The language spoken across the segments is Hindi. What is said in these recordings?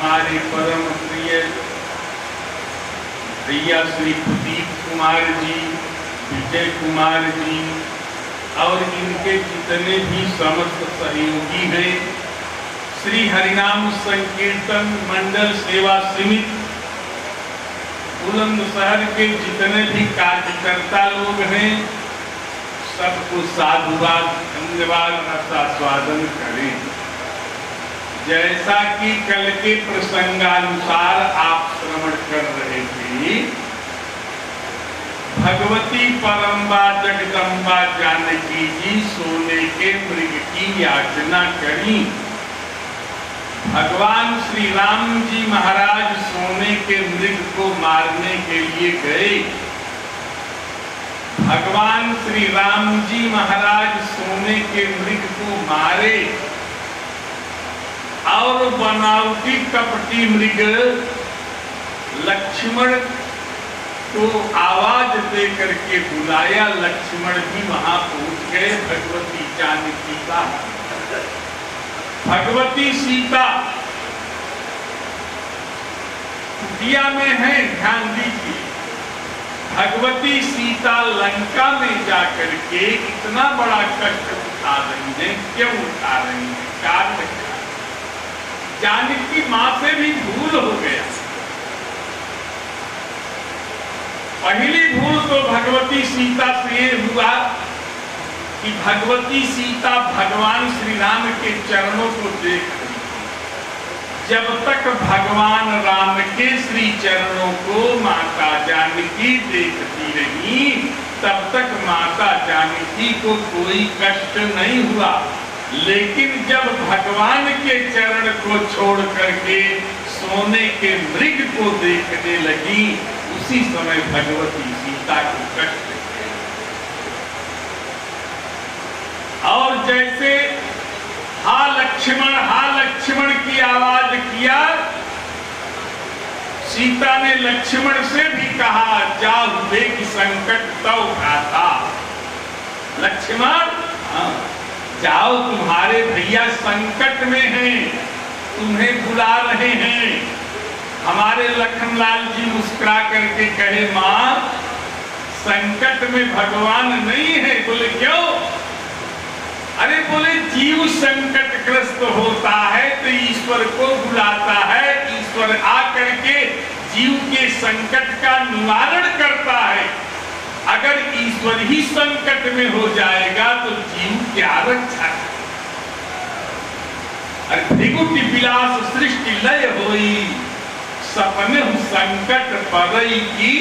हमारे परम प्रिय भैया श्री प्रदीप कुमार जी, विजय कुमार जी और इनके जितने भी समस्त सहयोगी हैं, श्री हरिनाम संकीर्तन मंडल सेवा समिति बुलंदशहर के जितने भी कार्यकर्ता लोग हैं, सबको साधुवाद धन्यवाद स्वागत करें। जैसा कि कल के प्रसंगानुसार आप श्रवण कर रहे थे, भगवती परम्बा जगदम्बा जानकी जी सोने के मृग की याचना करी। भगवान श्री राम जी महाराज सोने के मृग को मारने के लिए गए। भगवान श्री राम जी महाराज सोने के मृग को मारे और बनावटी कपटी मृग लक्ष्मण को आवाज दे करके बुलाया। लक्ष्मण भी वहां पहुंच गए। भगवती जानकी का भगवती सीता कुटिया में है, ध्यान दीजिए। भगवती सीता लंका में जाकर के इतना बड़ा कष्ट उठा रही है। क्यों उठा रही है? कारण क्या? जानकी मां से भी भूल हो गया। पहली भूल तो भगवती सीता से हुआ कि भगवती सीता भगवान श्री राम के चरणों को देख रही थी। जब तक भगवान राम के श्री चरणों को माता जानकी देखती रही, तब तक माता जानकी को कोई कष्ट नहीं हुआ। लेकिन जब भगवान के चरण को छोड़ करके सोने के मृग को देखने लगी, उसी समय भगवती सीता को कष्ट। और जैसे हा लक्ष्मण की आवाज किया, सीता ने लक्ष्मण से भी कहा, जाओ देख संकट तो उठाता। लक्ष्मण जाओ, तुम्हारे भैया संकट में हैं, तुम्हें बुला रहे हैं। हमारे लखनलाल जी मुस्कुरा करके कहे, मां संकट में भगवान नहीं है। बोले क्यों? अरे बोले जीव संकटग्रस्त होता है तो ईश्वर को बुलाता है, ईश्वर आकर के जीव के संकट का निवारण करता है। अगर ईश्वर ही संकट में हो जाएगा तो जीव क्या रक्षा करे? अरे भृगुटि विलास सृष्टि लय होई, सपने संकट परई की,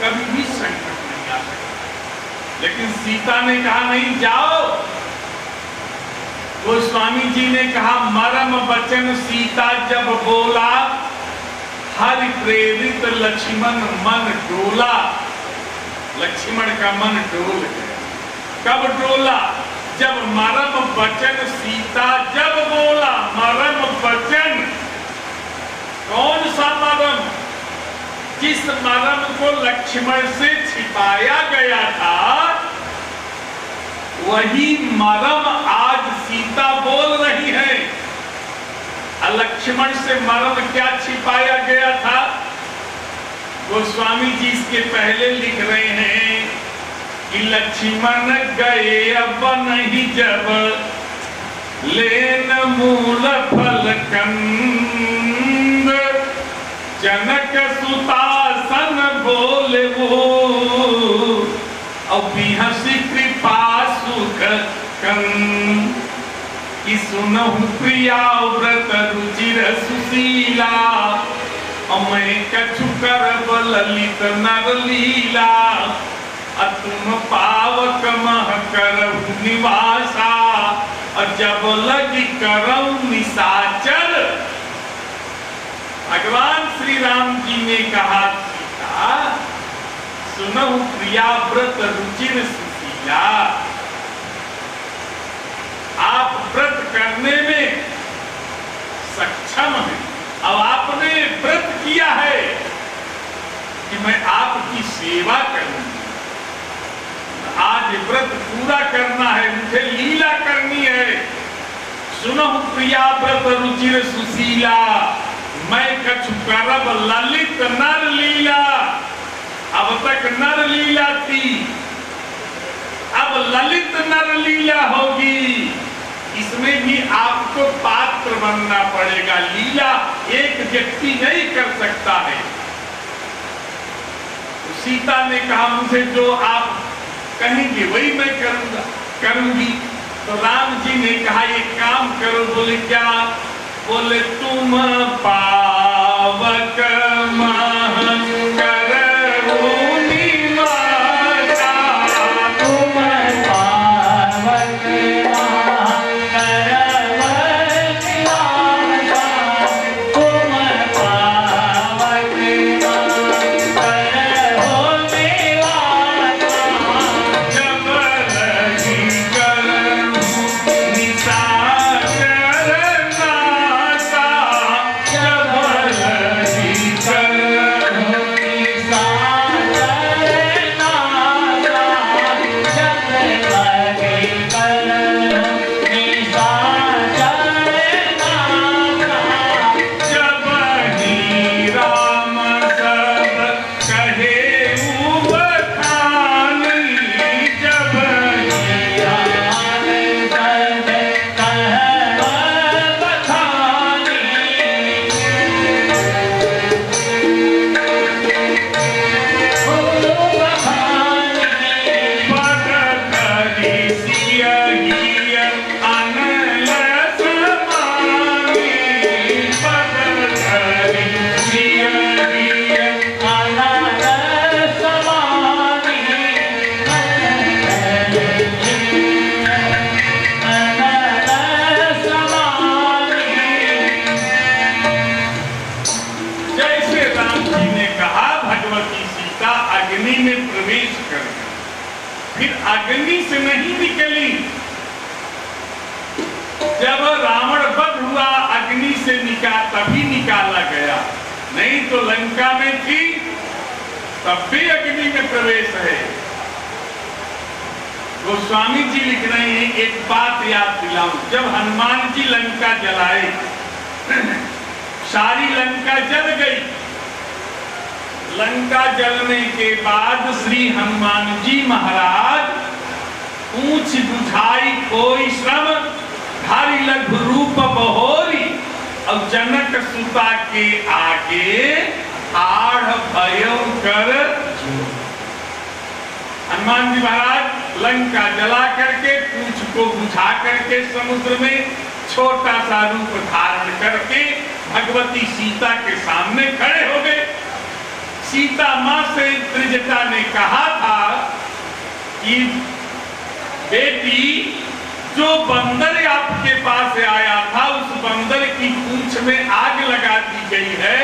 कभी भी संकट नहीं आ सकता। लेकिन सीता ने कहा नहीं, जाओ। गोस्वामी जी ने कहा, मरम वचन सीता जब बोला, हरि प्रेरित लक्ष्मण मन डोला। लक्ष्मण का मन डोल गया। कब डोला? जब मरम वचन सीता जब बोला। मरम वचन कौन सा मरम? जिस मरम को लक्ष्मण से छिपाया गया था, वही मरम आज सीता बोल रही है। लक्ष्मण से मरम क्या छिपाया गया था? गोस्वामी जी इसके पहले लिख रहे हैं कि लक्ष्मण गए अब नहीं जब लेन मूल फल कंद, जनक सुतासन बोले वो और बिहसी कृपा सुख कंद, कि सुनहु प्रिया व्रत रुचिर सुशीला, मैं कछु करब ललित नर लीला, तुम पावक मह करहु निवासा, जब लगी करऊ निशाचर। भगवान श्री राम जी ने कहा, सीता सुनहु प्रिया व्रत रुचिर सुशीला, आप व्रत करने में सक्षम हैं। अब आपने व्रत किया है कि मैं आपकी सेवा करूंगी। आज व्रत पूरा करना है, मुझे लीला करनी है। सुनहु प्रिया व्रत रुचिर सुशीला, मैं कछु करब ललित नर लीला। अब तक नर लीला थी, अब ललित नर लीला होगी। इसमें भी आपको पात्र बनना पड़ेगा। लीला एक व्यक्ति नहीं कर सकता है। सीता ने कहा मुझे जो आप कहेंगे वही मैं करूंगा, करूंगी। तो राम जी ने कहा ये काम करो। बोले क्या? बोले तुम पावक महन करहुनी माता, तुम पावक महन करहुनी माता, तुम पावक महन करहुनी माता, जब लगी करहु निशाचर नासा, जब लगी करहु जब ही राम सब कहे बखानी, जब जैसे राम जी ने कहा भगवती सीता अग्नि में प्रवेश कर गई। फिर अग्नि से नहीं निकली। जब रावण वध हुआ अग्नि से तभी निकाला गया, नहीं तो लंका में थी तब भी अग्नि में प्रवेश है। गोस्वामी जी लिख रहे हैं एक बात याद दिलाऊं। जब हनुमान जी लंका जलाए, सारी लंका जल गई। लंका जलने के बाद श्री हनुमान जी महाराज पूछ बुझाई कोई श्रम, धारी लघु रूप बहोरी, और जनक सुता के आगे आढ़ भयो कर। हनुमान जी महाराज लंका जला करके पूछ को बुझा करके समुद्र में छोटा सा रूप धारण करके भगवती सीता के सामने खड़े हो गए। सीता मां से त्रिजटा ने कहा था कि बेटी, जो बंदर आपके पास आया था उस बंदर की पूंछ में आग लगा दी गई है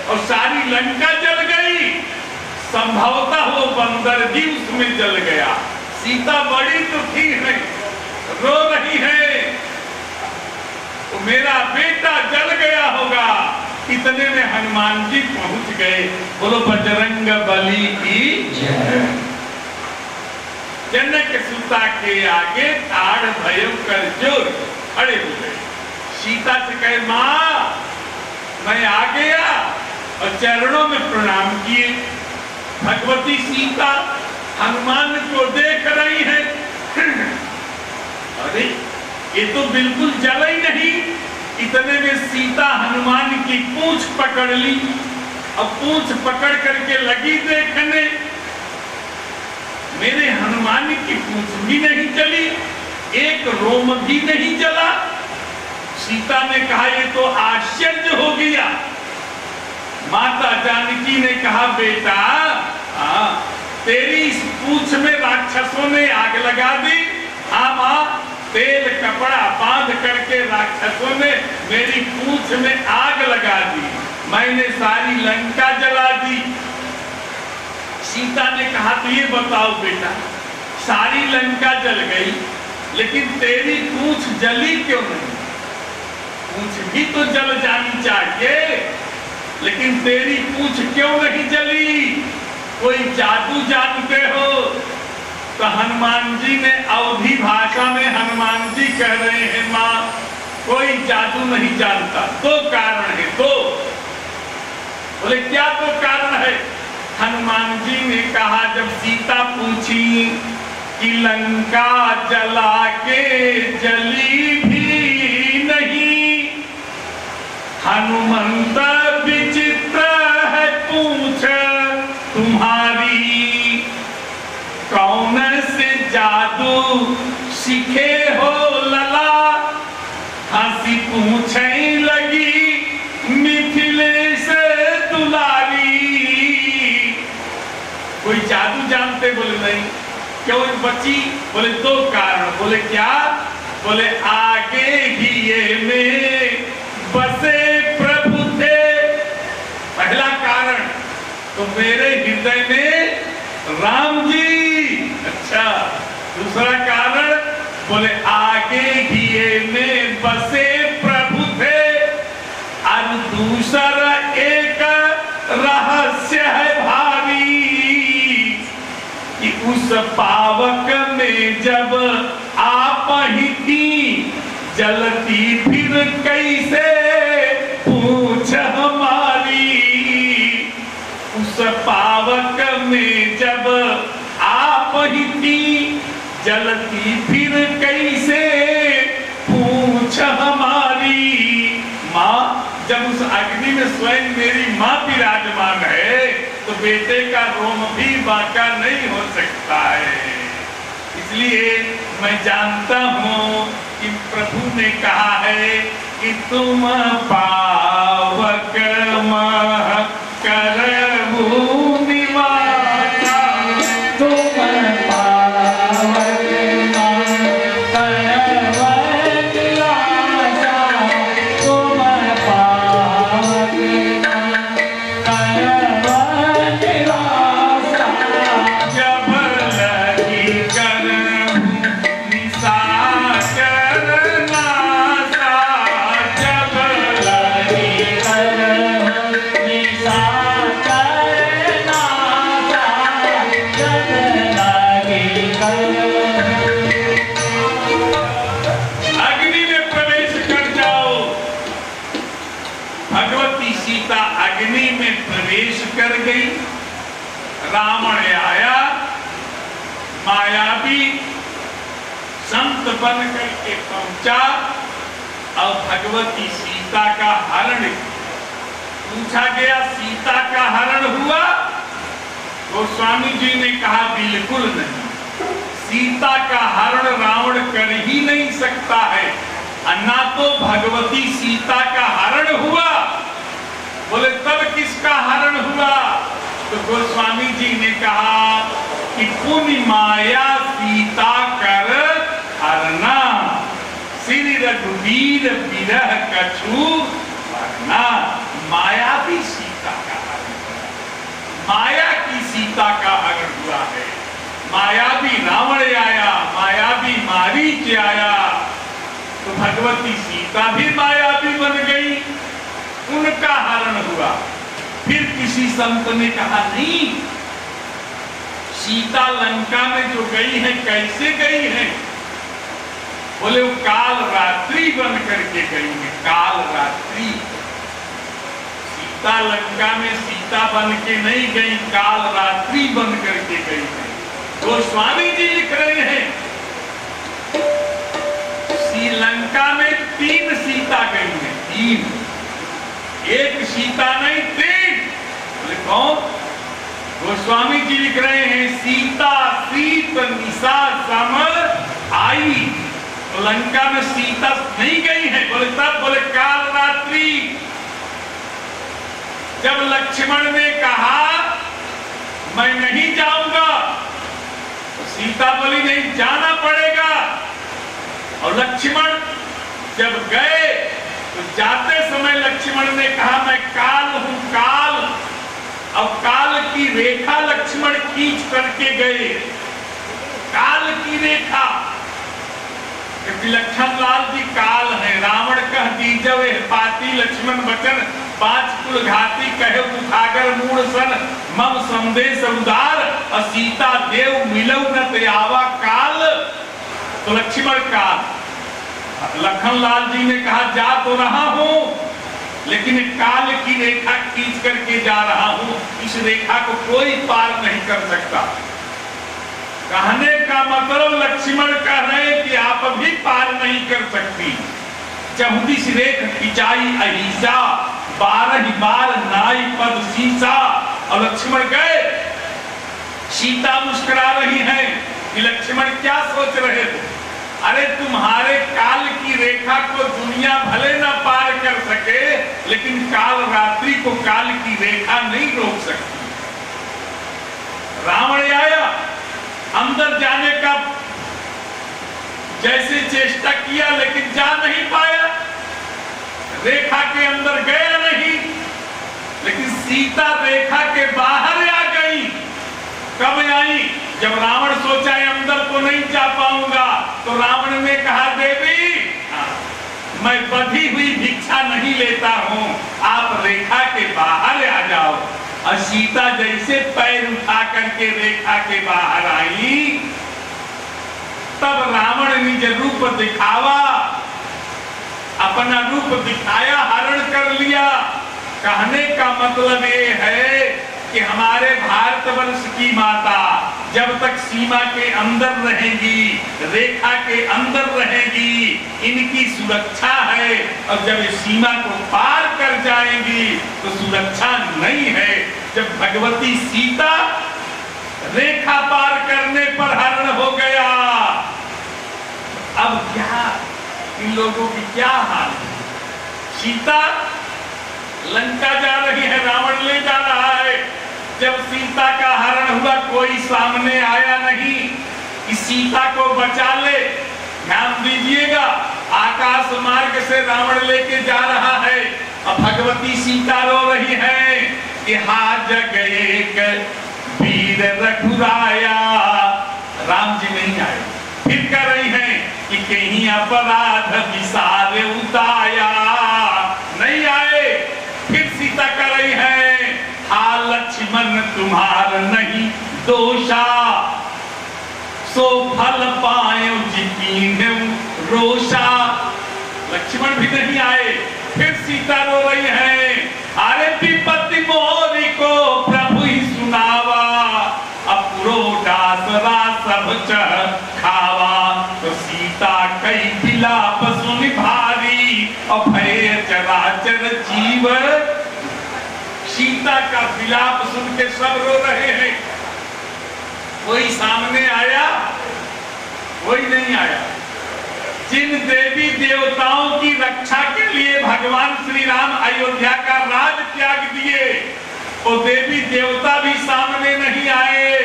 और सारी लंका जल गई। संभवतः वो बंदर भी उसमें जल गया। सीता बड़ी दुखी है, रो रही है, तो मेरा बेटा जल गया होगा। इतने में हनुमान जी पहुंच गए। बोलो बजरंग बली की जय। जनक सुता के आगे ताड़ भयो कर जोर खड़े हो गए। सीता से कहे मां मैं आ गया, और चरणों में प्रणाम किए। भगवती सीता हनुमान को देख रही है। अरे ये तो बिल्कुल जला ही नहीं। इतने में सीता हनुमान की पूंछ पकड़ ली और पूंछ पकड़ करके लगी देखने। मेरे हनुमान की पूंछ भी नहीं जली, एक रोम भी नहीं जला। सीता ने कहा ये तो आश्चर्य हो गया। माता जानकी ने कहा बेटा तेरी इस पूंछ में राक्षसों ने आग लगा दी। हाँ मां, तेल कपड़ा बांध करके राक्षसों ने मेरी पूंछ में आग लगा दी, मैंने सारी लंका जला दी। सीता ने कहा तो ये बताओ बेटा, सारी लंका जल गई लेकिन तेरी पूंछ जली क्यों नहीं? पूंछ भी तो जल जानी चाहिए, लेकिन तेरी पूंछ क्यों नहीं जली? कोई जादू जानते हो? तो हनुमान जी ने अवधी भाषा में हनुमान जी कह रहे हैं मां कोई जादू नहीं जानता। दो कारण है, दो। बोले क्या तो कारण है? हनुमान जी ने कहा, जब सीता पूछी कि लंका जला के जली भी नहीं, हनुमंत विचित्र है पूछ तुम्हारी, कौन से जादू सीखे हो लला, हंसी पूछे लगी मिथिलेश दुलारी। कोई जादू जानते? बोले नहीं। क्यों बची? बोले दो कारण। बोले क्या? बोले आगे घिए में बसे प्रभु थे, पहला कारण। तो मेरे हृदय में राम जी। अच्छा, दूसरा कारण बोले आगे घिए में बसे प्रभु थे, और दूसरा एक रहस्य है भारी, कि उस पावक में जब आप ही थी, जलती फिर कैसे पूछ हमारी। उस पावक में जब आप ही थी, जलती फिर कैसे पूछ हमारी। माँ, जब उस अग्नि में स्वयं मेरी माँ विराजमान है, तो बेटे का रोम भी बांका नहीं हो सकता है। इसलिए मैं जानता हूँ कि प्रभु ने कहा है कि तुम पावक मह करबू निवासा, तुम पावक मह करबू निवासा, तुम पावक मह करबू निवासा। जब लगी करम निशाचर नासा, जब लगी करम निशाचर नासा, जब लगी करम। अग्नि में प्रवेश कर जाओ। भगवती सीता अग्नि में प्रवेश कर गई। रावण आया, मायावी संत बन करके पहुंचा, और भगवती सीता का हरण पूछा गया। सीता का हरण हुआ? तो स्वामी जी ने कहा बिल्कुल नहीं, सीता का हरण रावण कर ही नहीं सकता है। ना तो भगवती सीता का हरण हुआ। बोले तब किसका हरण हुआ? तो गोस्वामी जी ने कहा कि पुनि माया सीता कर हरना, श्री रघुवीर विरह कछु वरना। माया भी सीता का हरण हुआ, माया की सीता का हरण हुआ है। मायावी रावण आया, मायावी मारीच आया, तो भगवती सीता भी मायावी बन गई, उनका हरण हुआ। फिर किसी संत ने कहा नहीं, सीता लंका में जो गई है कैसे गई है? बोले वो काल रात्रि बन करके गई है, काल रात्रि। सीता लंका में सीता बन के नहीं गई, काल रात्रि बन करके गई है। तो स्वामी जी लिख रहे हैं श्रीलंका में 3 सीता गई है, 3, एक सीता नहीं 3। बोले कौन? गोस्वामी जी लिख रहे हैं सीता सीत निशा समर आई। तो लंका में सीता नहीं गई है। बोले तब? बोले काल रात्रि। जब लक्ष्मण ने कहा मैं नहीं जाऊंगा, तो सीता बोली नहीं जाना पड़ेगा। और लक्ष्मण जब गए तो जाते समय लक्ष्मण ने कहा मैं काल हूं, काल। और काल की रेखा लक्ष्मण खींच करके गए, काल की रेखा। लक्ष्मण लाल जी काल है। रावण कह दीजवे पाती लक्ष्मण वचन, 5 कुल घाती कहे उठागर मूड सन, मम संदेश उदार, और सीता देव मिलौ न आवा काल। तो लक्ष्मण काल। लखन लाल जी ने कहा जा तो रहा हूं, लेकिन काल की रेखा खींच करके जा रहा हूं, इस रेखा को कोई पार नहीं कर सकता। कहने का मतलब लक्ष्मण कह रहे हैं कि आप भी पार नहीं कर सकती। 34 रेख खिंचाई अहिसा, 12 बार नाई पद सीसा। और लक्ष्मण गए। सीता मुस्कुरा रही है कि लक्ष्मण क्या सोच रहे हो? अरे तुम्हारे काल की रेखा को दुनिया भले ना पार कर सके, लेकिन काल रात्रि को काल की रेखा नहीं रोक सकती। रावण आया, अंदर जाने का जैसे चेष्टा किया, लेकिन जा नहीं पाया। रेखा के अंदर गया नहीं, लेकिन सीता रेखा के बाहर आ गई। कब आई? जब रावण सोचा अंदर तो नहीं जा पाऊंगा, तो रावण ने कहा देवी मैं बधी हुई भिक्षा नहीं लेता हूं, आप रेखा के बाहर आ जाओ। और सीता जैसे पैर उठा करके रेखा के बाहर आई, तब रावण निज रूप दिखावा, अपना रूप दिखाया, हरण कर लिया। कहने का मतलब ये है कि हमारे भारतवर्ष की माता जब तक सीमा के अंदर रहेगी, रेखा के अंदर रहेगी, इनकी सुरक्षा है। और जब सीमा को पार कर जाएंगी तो सुरक्षा नहीं है। जब भगवती सीता रेखा पार करने पर हरण हो गया, अब क्या इन लोगों की क्या हाल? सीता लंका जा रही है, रावण ले जा रहा है। जब सीता का हरण हुआ, कोई सामने आया नहीं कि सीता को बचा ले। ध्यान दीजिएगा, आकाश मार्ग से रावण लेके जा रहा है। अब भगवती सीता रो रही है कि हा जग एक वीर रघुराया। राम जी नहीं आए। फिर कह रही हैं कि कहीं अपराध विसार उताया, नहीं आए। फिर सीता कह रही है हा लक्ष्मण तुम्हार नहीं दोषा, सो फल पायो जिकीन्हु रोषा। लक्ष्मण भी नहीं आए। फिर सीता रो रही है, अरे विपत्ति मोरी को प्रभु ही सुनावा, अपुरो डासरा सब खावा। तो सीता कई विलाप सुनि भारी, अभय चराचर जीव। सीता का विलाप सुन के सब रो रहे हैं। कोई सामने आया? कोई नहीं आया। जिन देवी देवताओं की रक्षा के लिए भगवान श्री राम अयोध्या का राज त्याग दिए, वो देवी देवता भी सामने नहीं आए।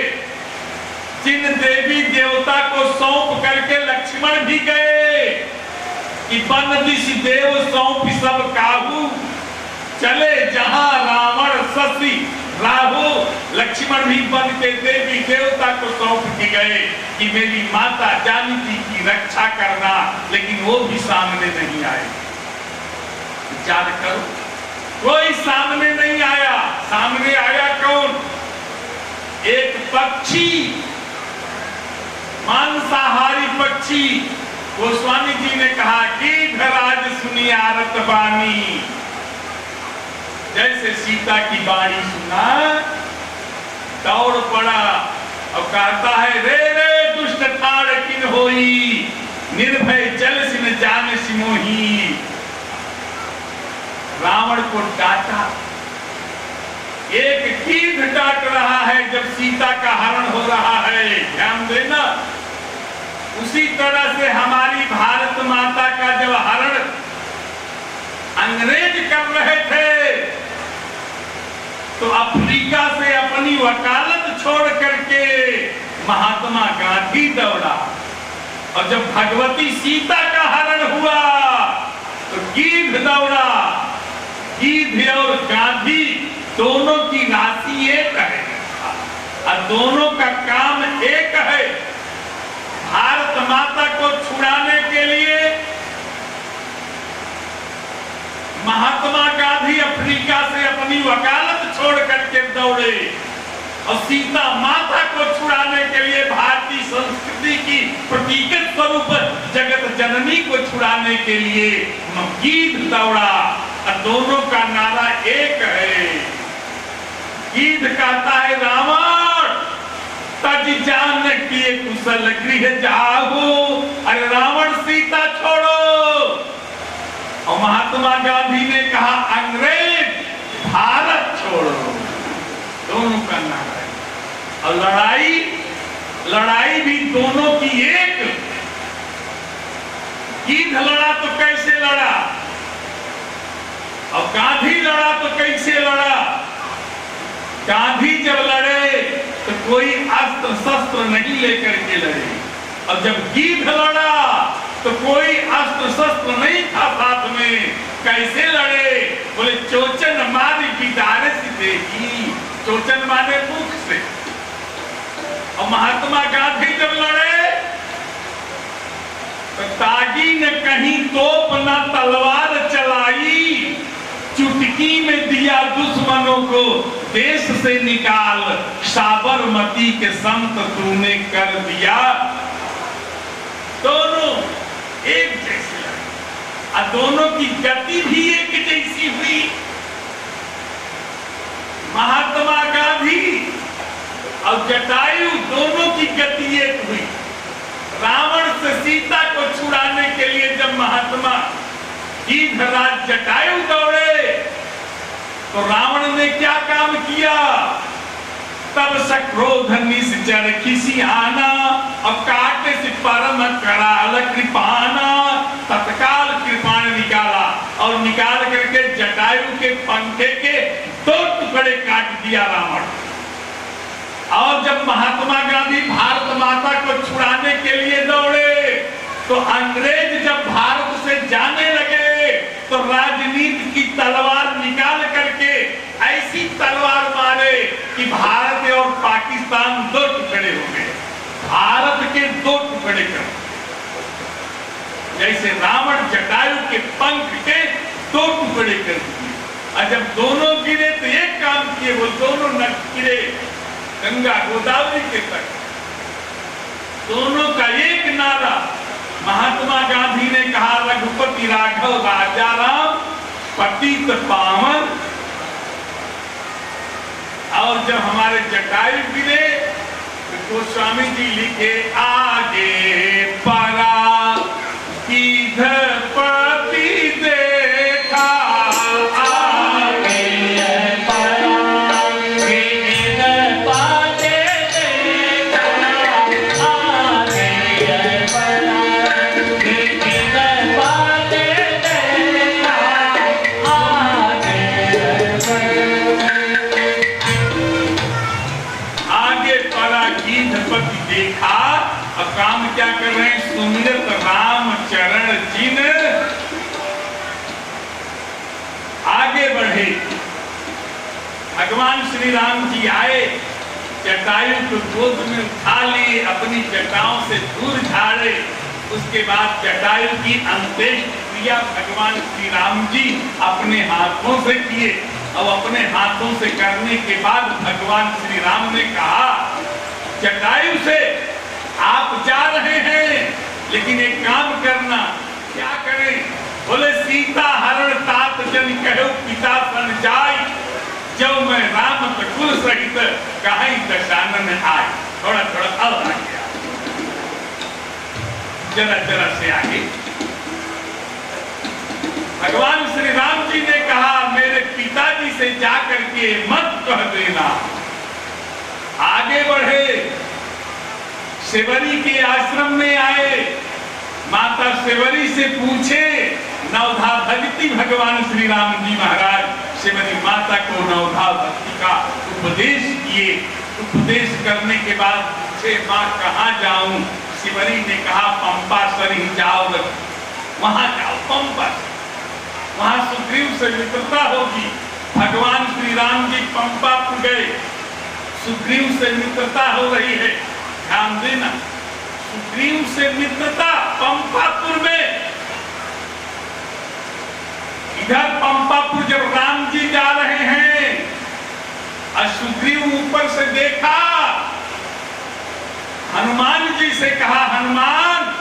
जिन देवी देवता को सौंप करके लक्ष्मण भी गए कि बन दिश देव सौंप सब काहू, चले जहां रावण शशि राहु। लक्ष्मण भी बन के देवी देवता को सौंप के गए कि मेरी माता जानकी की रक्षा करना, लेकिन वो भी सामने नहीं आए। विचार करो, कोई सामने नहीं आया। सामने आया कौन? एक पक्षी, मांसाहारी पक्षी। गोस्वामी जी ने कहा कि धराज सुनी आरत बानी। जैसे सीता की बाणी सुना, दौड़ पड़ा और कहता है रे रे दुष्ट ठाड़ किन होई, निर्भय जल सिन जान सिमोही। रावण को डांटा। एक कीट डांट रहा है जब सीता का हरण हो रहा है। ध्यान देना, उसी तरह से हमारी भारत माता का जब हरण अंग्रेज कर रहे थे, तो अफ्रीका से अपनी वकालत छोड़ करके महात्मा गांधी दौड़ा। और जब भगवती सीता का हरण हुआ तो गीध दौड़ा। गीध और गांधी दोनों की राशि एक है और दोनों का काम एक है। भारत माता को छुड़ाने के लिए महात्मा गांधी अफ्रीका से अपनी वकालत छोड़ करके दौड़े, और सीता माता को छुड़ाने के लिए भारतीय संस्कृति की प्रतीक स्वरूप जगत जननी को छुड़ाने के लिए गीध दौड़ा। और दोनों का गीध कहता है रावण तज जान किए कुशल गृह जाओ, अरे रावण सीता छोड़ो। और महात्मा गांधी ने कहा अंग्रेज भारत छोड़ो। दोनों का नारा है। और लड़ाई भी दोनों की एक। गीध लड़ा तो कैसे लड़ा, और गांधी लड़ा तो कैसे लड़ा। गांधी जब लड़े तो कोई अस्त्र शस्त्र नहीं लेकर के लड़े, और जब गीध लड़ा तो कोई अस्त्र शस्त्र नहीं था साथ में। कैसे लड़े, बोले चोचन मारी बिदारे से देखी, चोचन मारे मुख से। और महात्मा गांधी जब लड़े तो तागी ने कहीं तोप न तलवार चलाई, चुटकी में दिया दुश्मनों को देश से निकाल, साबरमती के संत तूने कर दिया। दोनों एक जैसे लड़े और दोनों की गति भी एक जैसी हुई। महात्मा गांधी और जटायु दोनों की गति एक हुई। रावण से सीता को छुड़ाने के लिए जब महात्मा गीधराज जटायु दौड़े तो रावण ने क्या काम किया। तब सक्रोध निश्चर खिसियाना, और काटे से परम कराल कृपाना। तत्काल कृपाण निकाला और निकाल करके जटायु के पंखे के 2 टुकड़े काट दिया रावण। और जब महात्मा गांधी भारत माता को छुड़ाने के लिए दौड़े तो अंग्रेज जब भारत से जाने लगे तो राजनीति की तलवार निकाल करके ऐसी तलवार मारे कि भारत और पाकिस्तान 2 टुकड़े हो गए। भारत के 2 टुकड़े कर, जैसे रावण जटायु के पंख के 2 टुकड़े कर दिए। और जब दोनों गिरे तो एक काम किए, वो दोनों न गिरे गंगा गोदावरी के तट। दोनों का एक नारा। महात्मा गांधी ने कहा रघुपति राघव राजा राम पतित पावन। और जब हमारे जटायु गिरे तो गोस्वामी जी लिखे आगे परा गीधपति देखा, देखा। अब काम क्या कर रहे हैं, सुमिरत राम चरण जिन आगे बढ़े। भगवान श्री राम जी आए, जटायु को गोद में उठा लिए, अपनी जटाओं से दूर झाड़े। उसके बाद जटायु की अंत्येष्टि क्रिया भगवान श्री राम जी अपने हाथों से किए। और अपने हाथों से करने के बाद भगवान श्री राम ने कहा जटायु से आप जा रहे हैं, लेकिन एक काम करना। क्या करें, बोले सीता हरण तात जन कहो पिता सन जाय, जब मैं राम कुल सहित कहीं दशानन आए। थोड़ा थोड़ा अब आ गया, जरा से आगे। भगवान श्री राम जी ने कहा मेरे पिताजी से जाकर के मत कह देना। आगे बढ़े, सेवरी के आश्रम में आए। माता सेवरी से पूछे, नवधा भक्ति भगवान श्री राम जी महाराज सेवरी माता को नवधा भक्ति का उपदेश किए। उपदेश करने के बाद पूछे माँ कहाँ जाऊं। सेवरी ने कहा पंपा सर ही जाओ, वहां जाओ पंपा, वहां सुग्रीव से मित्रता होगी। भगवान श्री राम जी पंपापुर गए, सुग्रीव से मित्रता हो रही है। ध्यान देना, सुग्रीव से मित्रता पंपापुर में। इधर पंपापुर जब राम जी जा रहे हैं और सुग्रीव ऊपर से देखा, हनुमान जी से कहा हनुमान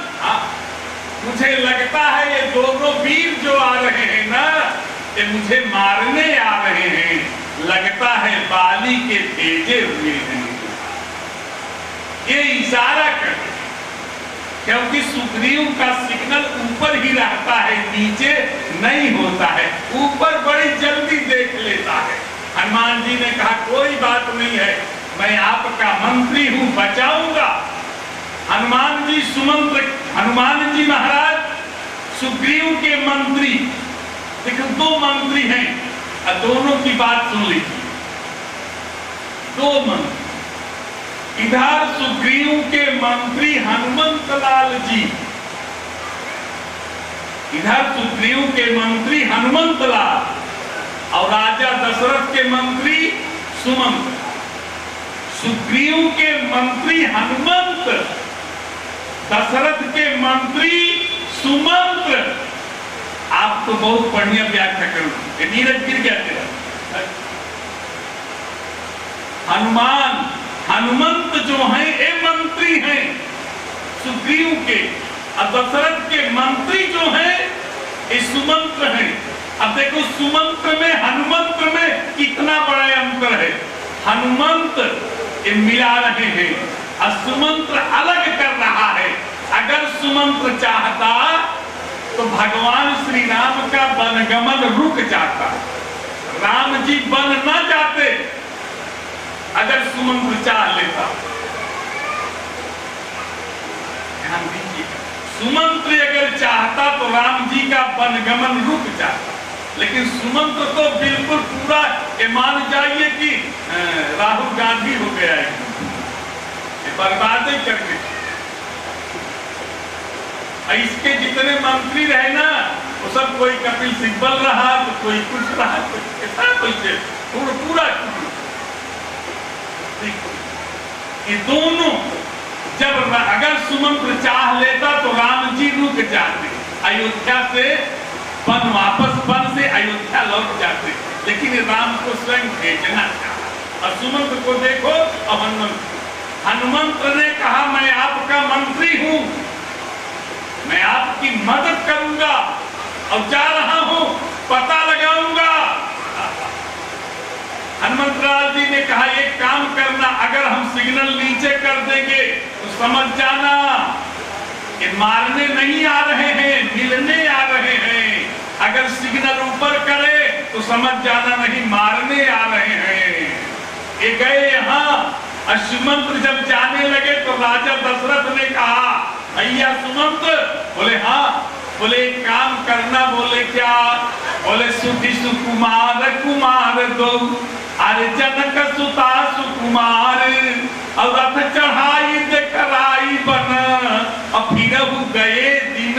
मुझे लगता है ये दोनों वीर जो आ रहे हैं ना, ये मुझे मारने आ रहे हैं। लगता है बाली के भेजे हुए हैं। ये इशारा कर, क्योंकि सुग्रीव का सिग्नल ऊपर ही रहता है, नीचे नहीं होता है। ऊपर बड़ी जल्दी देख लेता है। हनुमान जी ने कहा कोई बात नहीं है, मैं आपका मंत्री हूं, बचाऊंगा। हनुमान जी महाराज सुग्रीव के मंत्री, देखो 2 मंत्री हैं और दोनों की बात सुन लीजिए। 2 मंत्री, इधर सुग्रीव के मंत्री हनुमंत लाल जी, इधर सुग्रीव के मंत्री हनुमंत लाल और राजा दशरथ के मंत्री सुमंत। सुग्रीव के मंत्री हनुमंत, दशरथ के मंत्री सुमंत। आप तो बहुत बढ़िया व्याख्या करो, नीरज गिर गया तेरा। हनुमंत जो हैं ये मंत्री हैं सुग्रीव के, और दशरथ के मंत्री जो हैं ये सुमंत्र हैं। अब देखो सुमंत्र में हनुमंत में कितना बड़ा अंतर है। हनुमंत ये मिला रहे हैं और सुमंत्र अलग कर रहा है। अगर सुमंत्र चाहता तो भगवान श्री राम का वनगमन रुक जाता, राम जी वन न जाते अगर सुमंत्र चाह लेता। ध्यान दीजिए, सुमंत्र अगर चाहता तो राम जी का वनगमन रुक जाता, लेकिन सुमंत्र तो बिल्कुल पूरा ये मान जाइए कि राहुल गांधी हो गया है, बर्बाद ही करके। इसके जितने मंत्री रहे ना वो सब, कोई कपिल सिब्बल रहा तो कोई कुछ रहा, कोई पूरा। ये दोनों जब अगर सुमंत्र चाह लेता तो राम जी रुक जाते, अयोध्या से वापस वन से अयोध्या लौट जाते, लेकिन राम को स्वयं भेजना चाहा। और सुमंत्र को देखो, और हनुमंत ने कहा मैं आपका मंत्री हूं, मैं आपकी मदद करूंगा और जा रहा हूं, पता लगाऊंगा। हनुमंतलाल जी ने कहा एक काम करना, अगर हम सिग्नल नीचे कर देंगे तो समझ जाना कि मारने नहीं आ रहे हैं, मिलने आ रहे हैं। अगर सिग्नल ऊपर करे तो समझ जाना नहीं मारने आ रहे हैं। ये गए यहाँ, और सुमंत्र जब जाने लगे तो राजा दशरथ ने कहा भैया सुमंत्र, बोले हाँ, बोले एक काम करना, बोले क्या, बोले सुधि सुकुमार कुमार दो, अरे जनक सुता सुकुमार, और रथ चढ़ाई देखराई बन, और फिर गए दिन।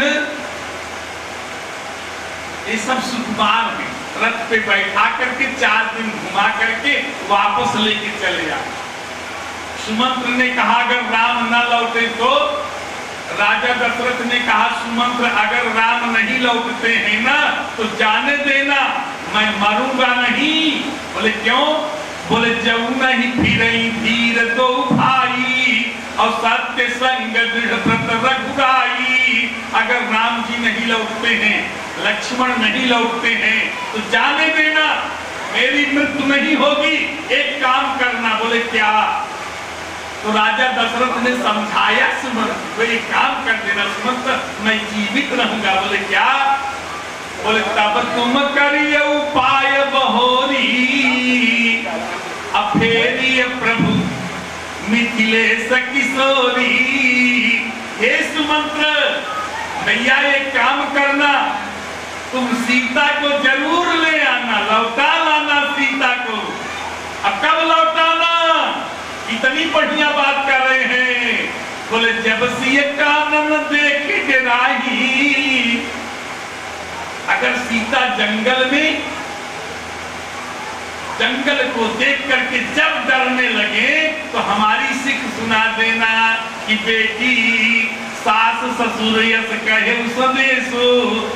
ये सब सुकुमार हैं, रथ पे बैठा करके 4 दिन घुमा करके वापस लेके चले आए। सुमंत्र ने कहा अगर राम न लौटे तो, राजा दशरथ ने कहा सुमंत्र अगर राम नहीं लौटते हैं ना तो जाने देना, मैं मरूंगा नहीं। बोले क्यों? बोले जब नहीं फिरई धीर दो भाई, और सत्य संग दृढ़ व्रत रघुराई। अगर राम जी नहीं लौटते हैं, लक्ष्मण नहीं लौटते हैं तो जाने देना, मेरी मृत्यु नहीं होगी। एक काम करना, बोले क्या? तो राजा दशरथ ने समझाया सुमंत्र को, एक काम कर देना सुमंत्र, मैं जीवित रहूंगा। बोले क्या? बोले तब तुम करिए उपाय बहोरी, अफेरिय प्रभु मिथिलेश किशोरी। हे सुमंत्र, भैया एक काम करना, तुम सीता को जरूर ले आना, लौटा लाना सीता को। अब कब लौटाना? इतनी बढ़िया बात कर रहे हैं। बोले जब सिय कानन देखे राही, अगर सीता जंगल में, जंगल को देख करके जब डरने लगे तो हमारी सिख सुना देना कि बेटी सास ससुर यस कहे स्वदेशो,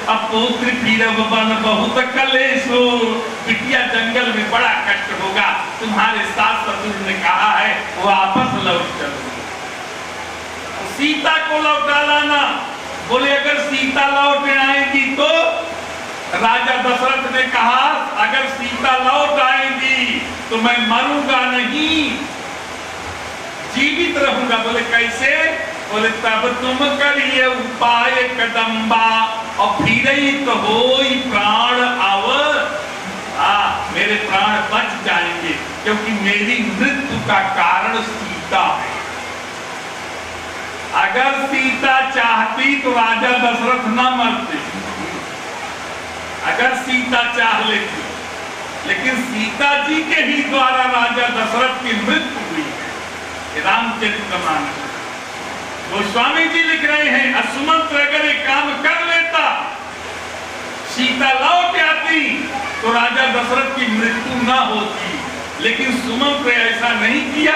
अपुत्र फिरब बन बहुत कलेशो। बिटिया जंगल में बड़ा कष्ट होगा, तुम्हारे सास ससुर ने कहा है वापस लौट चलो, सीता को लौटा लाना। बोले अगर सीता लौट आएगी तो? राजा दशरथ ने कहा अगर सीता लौट आएगी तो मैं मरूंगा नहीं, जीवित रहूंगा। बोले कैसे? बोले तब तुम करिए उपाय कदम्बा और फिर ही तो हो प्राण आवर। मेरे प्राण बच जाएंगे, क्योंकि मेरी मृत्यु का कारण सीता है। अगर सीता चाहती तो राजा दशरथ न मरते, अगर सीता चाह लेती, लेकिन सीता जी के ही द्वारा राजा दशरथ की मृत्यु हुई है। रामचरितमानस गोस्वामी जी लिख रहे हैं, असुमंत्र अगर एक काम कर लेता, सीता लौट आती, तो राजा दशरथ की मृत्यु न होती। लेकिन सुमंत्र ऐसा नहीं किया,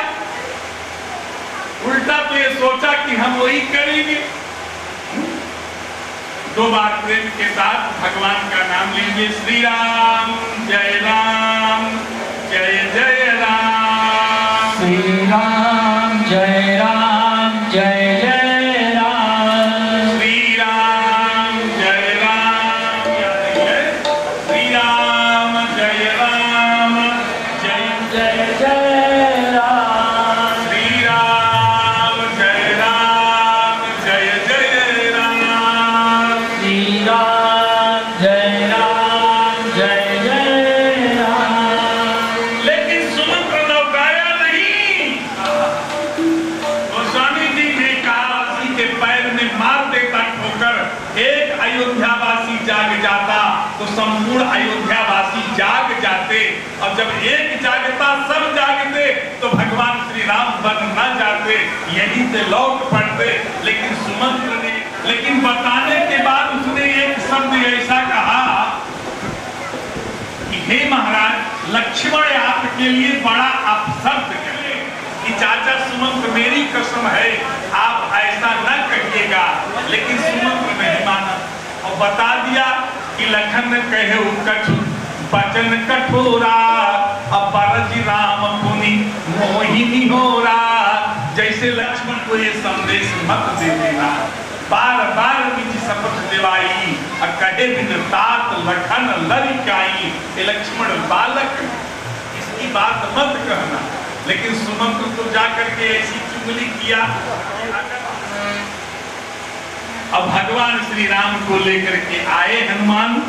उल्टा तो ये सोचा कि हम वही करेंगे। दो बार प्रेम के साथ भगवान का नाम लीजिए। श्री राम जय राम, जय जय राम। श्री राम जय राम, जय जय राम। श्री राम जय राम, श्री राम जय राम, जय जय जय राम। श्री राम जय राम, जय जय राम। श्री राम जय राम, जय जय राम। लेकिन सुमंत्र लौटाया नहीं। गोस्वामी जी ने कहा, उसी के पैर में मार देता ठोकर, एक अयोध्यावासी जाग जाता तो संपूर्ण अयोध्यावासी जाग जाते, और जब एक जागता सब जागते तो भगवान श्री राम बन न जाते, यहीं से लौट पड़ते। लेकिन सुमंत्र ने, लेकिन बताने के बाद उसने एक शब्द ऐसा कहा कि हे महाराज, लक्ष्मण आपके लिए बड़ा अपशब्द करे कि चाचा सुमंत्र मेरी कसम है आप ऐसा न कहिएगा। लेकिन सुमंत्र नहीं माना और बता दिया कि लखन कहे कछु वचन कठोरा, अपरज राम पुनि मोहिनी होरा। जैसे लक्ष्मण को ये संदेश मत दे देना, बार बार निज शपथ दिवाई, कहे बिन तात लखन लरिकाई। ये लक्ष्मण बालक, इसकी बात मत कहना। लेकिन सुमंत्र तो जाकर के ऐसी चुगली किया। अब भगवान श्री राम को लेकर के आए हनुमान,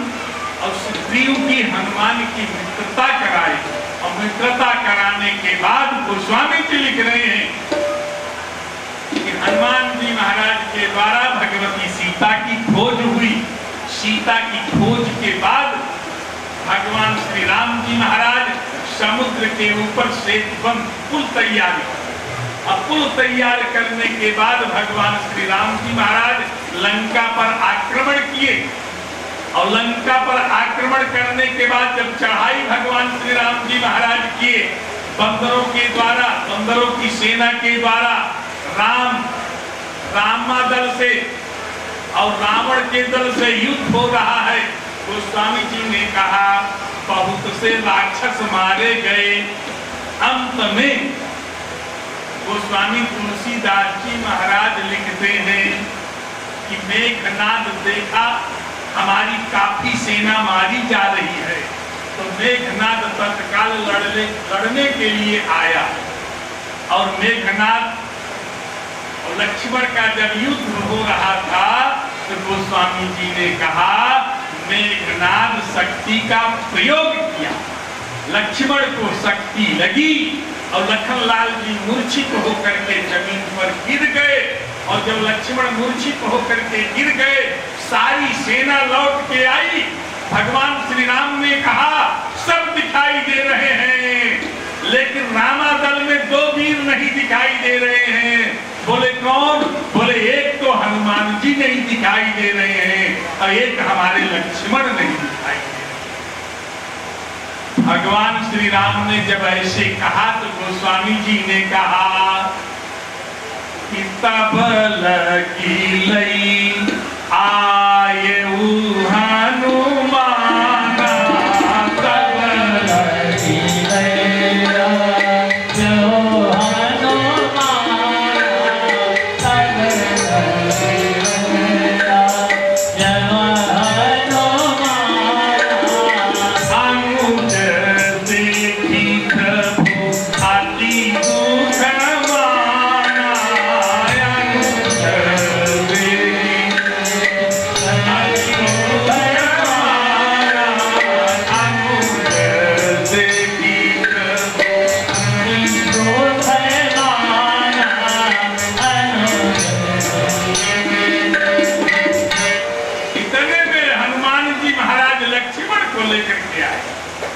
और सुग्रीव की हनुमान की मित्रता कराई, और मित्रता कराने के बाद गोस्वामी जी लिख रहे हैं कि हनुमान जी महाराज के द्वारा भगवती सीता की खोज हुई। सीता की खोज के बाद भगवान श्री राम जी महाराज समुद्र के ऊपर सेतु पुल तैयार, अब पुल तैयार करने के बाद भगवान श्री राम जी महाराज लंका पर आक्रमण किए, और लंका पर आक्रमण करने के बाद जब चढ़ाई भगवान श्री राम जी महाराज किए, बंदरों के द्वारा, बंदरों की सेना के द्वारा रामा दल से और रावण के दल से युद्ध हो रहा है। गोस्वामी जी ने कहा, बहुत से राक्षस मारे गए। अंत में गोस्वामी तुलसीदास जी महाराज लिखते हैं कि मेघनाद देखा हमारी काफी सेना मारी जा रही है, तो मेघनाद तत्काल लड़ने के लिए आया, और मेघनाद और लक्ष्मण का जब युद्ध हो रहा था तो गोस्वामी जी ने कहा, मेघनाद शक्ति का प्रयोग किया, लक्ष्मण को शक्ति लगी, और लखनलाल जी मूर्छित होकर के जमीन पर गिर गए। और जब लक्ष्मण मूर्छित होकर के गिर गए, सारी सेना लौट के आई। भगवान श्री राम ने कहा, सब दिखाई दे रहे हैं, लेकिन रामा दल में दो वीर नहीं दिखाई दे रहे हैं। बोले कौन? बोले एक तो हनुमान जी नहीं दिखाई दे रहे हैं, और एक हमारे लक्ष्मण नहीं दिखाई दे रहे। भगवान श्री राम ने जब ऐसे कहा तो गोस्वामी जी ने कहा कि तब लगी लई आये हनुमान, तब लगी अनुज देखी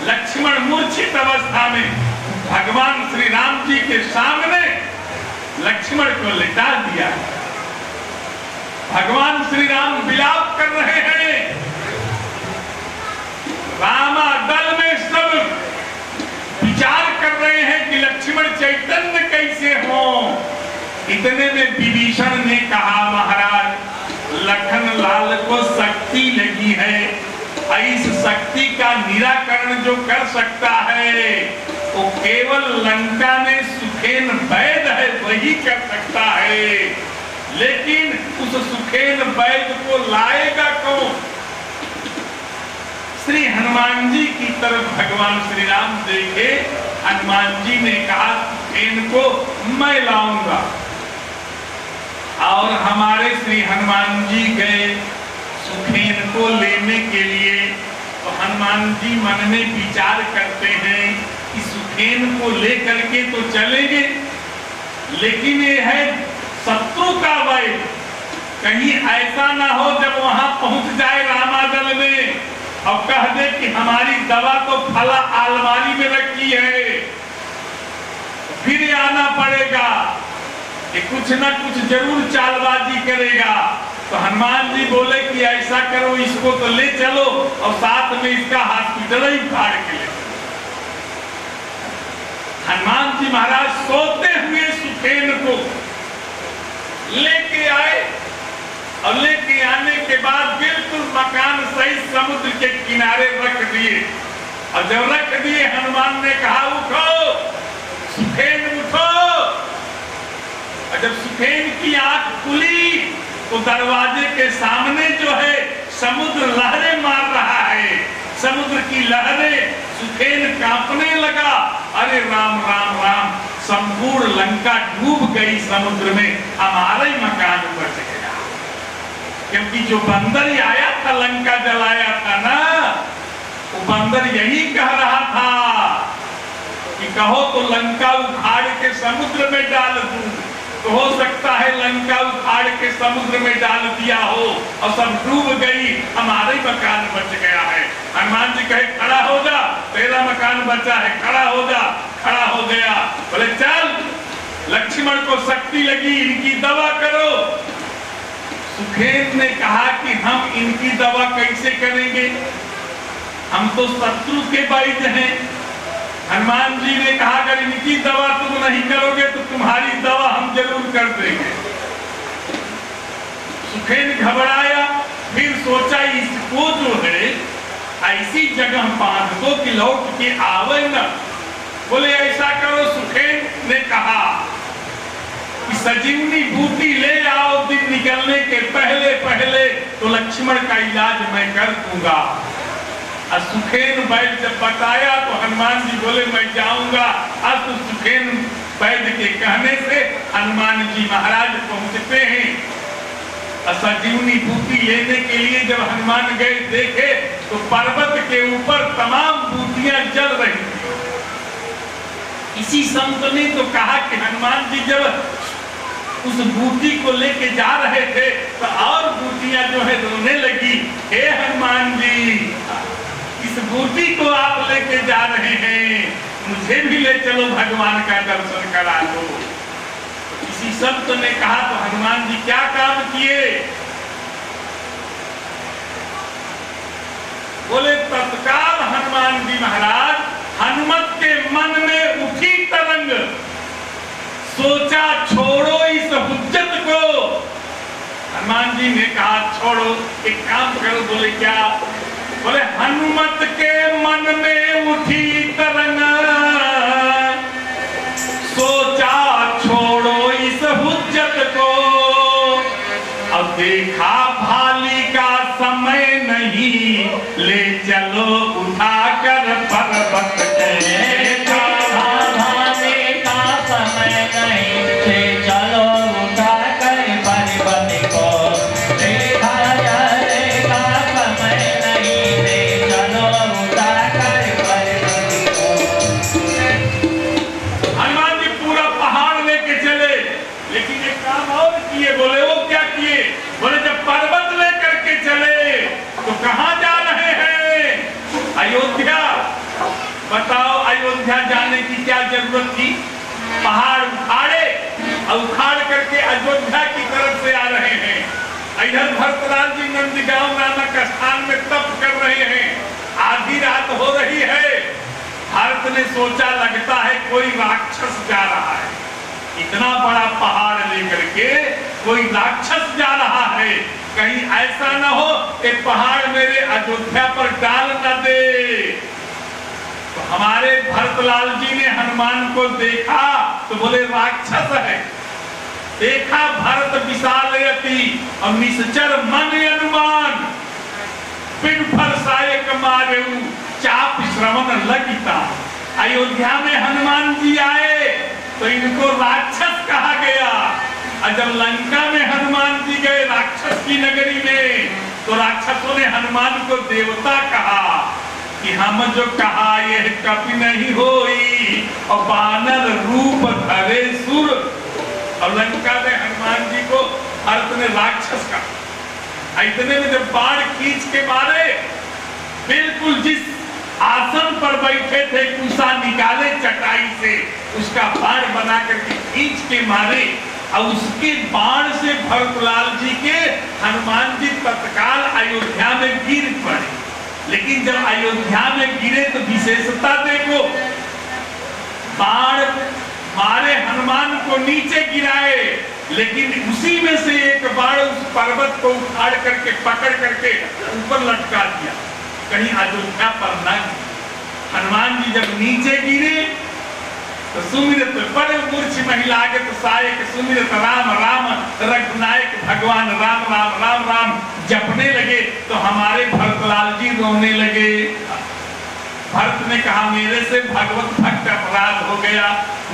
लक्ष्मण मूर्छित अवस्था में भगवान श्री राम जी के सामने लक्ष्मण को लिटा दिया। भगवान श्री राम विलाप कर रहे हैं। रामा दल में सब विचार कर रहे हैं कि लक्ष्मण चैतन्य कैसे हो। इतने में विभीषण ने कहा, महाराज लखन लाल को शक्ति लगी है, इस शक्ति का निराकरण जो कर सकता है वो केवल लंका में सुखेन वैद है, वही कर सकता है। लेकिन उस सुखेन वैद को लाएगा कौन? श्री हनुमान जी की तरफ भगवान श्री राम देखे। हनुमान जी ने कहा, सुखेन को मैं लाऊंगा। और हमारे श्री हनुमान जी गए सुखेन को लेने के लिए। तो हनुमान जी मन में विचार करते हैं कि सुखेन को लेकर के तो चलेंगे, लेकिन ये है शत्रु का वैर। कहीं ऐसा ना हो जब वहां पहुंच जाए रामादल में और कह दे कि हमारी दवा तो फला अलमारी में रखी है, फिर आना पड़ेगा, कि कुछ ना कुछ जरूर चालबाजी करेगा। तो हनुमान जी बोले कि ऐसा करो, इसको तो ले चलो और साथ में इसका हॉस्पिटल ही फाड़ के ले। हनुमान जी महाराज सोते हुए सुखेन को लेके आए और लेके आने के बाद बिल्कुल मकान सहित समुद्र के किनारे रख दिए। और जब रख दिए, हनुमान ने कहा, उठो सुखेन उठो। और जब सुखेन की आंख खुली तो दरवाजे के सामने जो है समुद्र लहरें मार रहा है। समुद्र की लहरें, सुखेन कांपने लगा। अरे राम राम राम, संपूर्ण लंका डूब गई समुद्र में, हमारा ही मकान बच गया। क्योंकि जो बंदर ही आया था लंका जलाया था ना, वो बंदर यही कह रहा था कि कहो तो लंका उखाड़ के समुद्र में डाल दूं। तो हो सकता है लंका उखाड़ के समुद्र में डाल दिया हो और सब डूब गई, हमारा ही मकान बच गया है। हनुमान जी कहे, खड़ा हो जा, तेरा मकान बचा है, खड़ा हो जा। खड़ा हो गया। बोले, चल लक्ष्मण को शक्ति लगी, इनकी दवा करो। सुखेन ने कहा कि हम इनकी दवा कैसे करेंगे, हम तो शत्रु के वैद हैं। हनुमान जी ने कहा, अगर इनकी दवा तुम नहीं करोगे तो तुम्हारी दवा हम जरूर कर देंगे। सुखेन घबराया, फिर सोचा इसको जो है ऐसी जगह बांध दो कि लौट के आवे न। बोले, ऐसा करो, सुखेन ने कहा कि सजीवनी बूटी ले आओ, दिन निकलने के पहले पहले तो लक्ष्मण का इलाज मैं कर दूंगा। और सुखेन वैद्य जब बताया तो हनुमान जी बोले, मैं जाऊंगा। अब तो सुखेन वैद्य के कहने से हनुमान जी महाराज पहुंचते हैं। सजीवनी बूटी लेने के लिए जब हनुमान गए, देखे तो पर्वत के ऊपर तमाम बूटियां जल रही थी। इसी संत ने तो कहा कि हनुमान जी जब उस बूटी को लेके जा रहे थे तो और बूटियां जो है रोने लगी। हे हनुमान जी, इस बूटी को आप लेके जा रहे हैं, मुझे भी ले चलो, भगवान का दर्शन करा दो। इसी संत ने कहा तो हनुमान जी क्या काम किए? बोले, तत्काल हनुमान जी महाराज, हनुमत के मन में उठी तरंग, सोचा छोड़ो इस हुज्जत को। हनुमान जी ने कहा, छोड़ो, एक काम करो। बोले, क्या? बोले, हनुमत के मन में उठी तरंग, सोचा छोड़ो इस हुज्जत को। अब देखा भाली का समय नहीं, ले चलो उठाकर पर्वत के। भाली का समय नहीं, ले चलो उठाकर पर्वत को। बोले, वो क्या किए? बोले, जब पर्वत लेकर के चले तो कहां जा रहे हैं? अयोध्या। बताओ अयोध्या जाने की क्या जरूरत थी? पहाड़ उखाड़े और उखाड़ करके अयोध्या की तरफ से आ रहे हैं। इधर भरतलाल जी नंदगांव नामक स्थान में तप कर रहे हैं। आधी रात हो रही है। भारत ने सोचा लगता है कोई राक्षस जा रहा है। इतना बड़ा पहाड़ लेकर के कोई राक्षस जा रहा है, कहीं ऐसा न हो कि पहाड़ मेरे अयोध्या पर डाल न दे। तो हमारे भरतलाल जी ने हनुमान को देखा तो बोले राक्षस है। देखा भरत विशाल यति और निश्चर मन अनुमान, पिन फरसाए कमारेऊ चाप श्रवण लगिता। अयोध्या में हनुमान जी आए तो इनको राक्षस कहा गया, और जब लंका में हनुमान जी गए राक्षस की नगरी में तो राक्षसों ने हनुमान को देवता कहा कि हम जो कहा यह कभी नहीं होई, और बानर रूप धरे सुर। और लंका में हनुमान जी को भरत ने राक्षस कहा। इतने में जब बाण खींच के मारे, बिल्कुल जिस आसन पर बैठे थे कुसा निकाले चटाई से, उसका बाण बना करके खींच के मारे, और उसके बाण से भरतलाल जी के हनुमान जी तत्काल अयोध्या में गिर पड़े। लेकिन जब अयोध्या में गिरे तो विशेषता देखो, बाण मारे हनुमान को नीचे गिराए, लेकिन उसी में से एक बाण उस पर्वत को उखाड़ करके पकड़ करके ऊपर लटका दिया, कहीं अयोध्या पर न। हनुमान जी जब नीचे गिरे तो सुमिरत बड़े मूर्छ महिला के तो सायक सुमिरत राम राम रघुनायक भगवान राम राम राम राम जपने लगे। तो हमारे भरतलाल जी रोने लगे। भरत ने कहा मेरे से भगवत भक्त अपराध हो गया,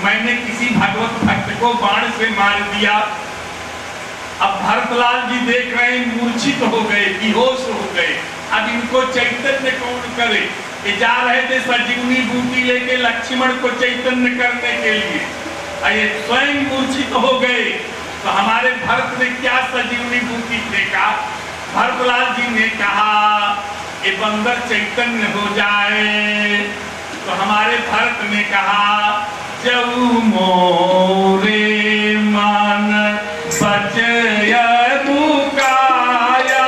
मैंने किसी भगवत भक्त को बाण से मार दिया। अब भरतलाल जी देख रहे हैं मूर्छित हो गए, बेहोश हो गए। अब इनको चैतन्य कौन करे? ये जा रहे थे संजीवनी बूटी लेके लक्ष्मण को चैतन्य करने के लिए, ये स्वयं मूर्छित हो गए। तो हमारे भरत ने क्या संजीवनी बूटी फेंका? भरतलाल जी ने कहा ये बंदर चैतन्य हो जाए। तो हमारे भरत ने कहा जऊ मोरे मन बचय मुकाया,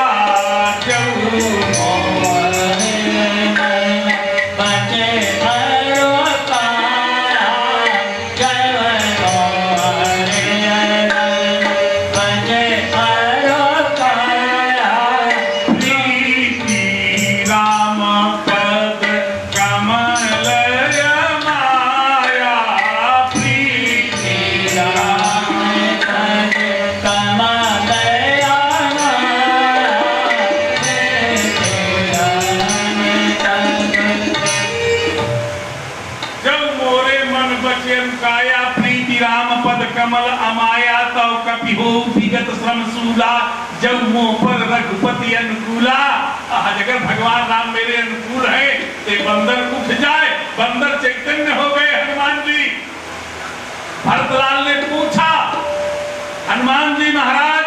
जऊ कमल अमाया तव कपि हो विगत श्रम सूला, जब मुंह पर रघुपति अनुकूला। अगर भगवान राम मेरे अनुकूल है तो बंदर उठ जाए। बंदर चैतन्य हो गए हनुमान जी। भरतलाल ने पूछा हनुमान जी महाराज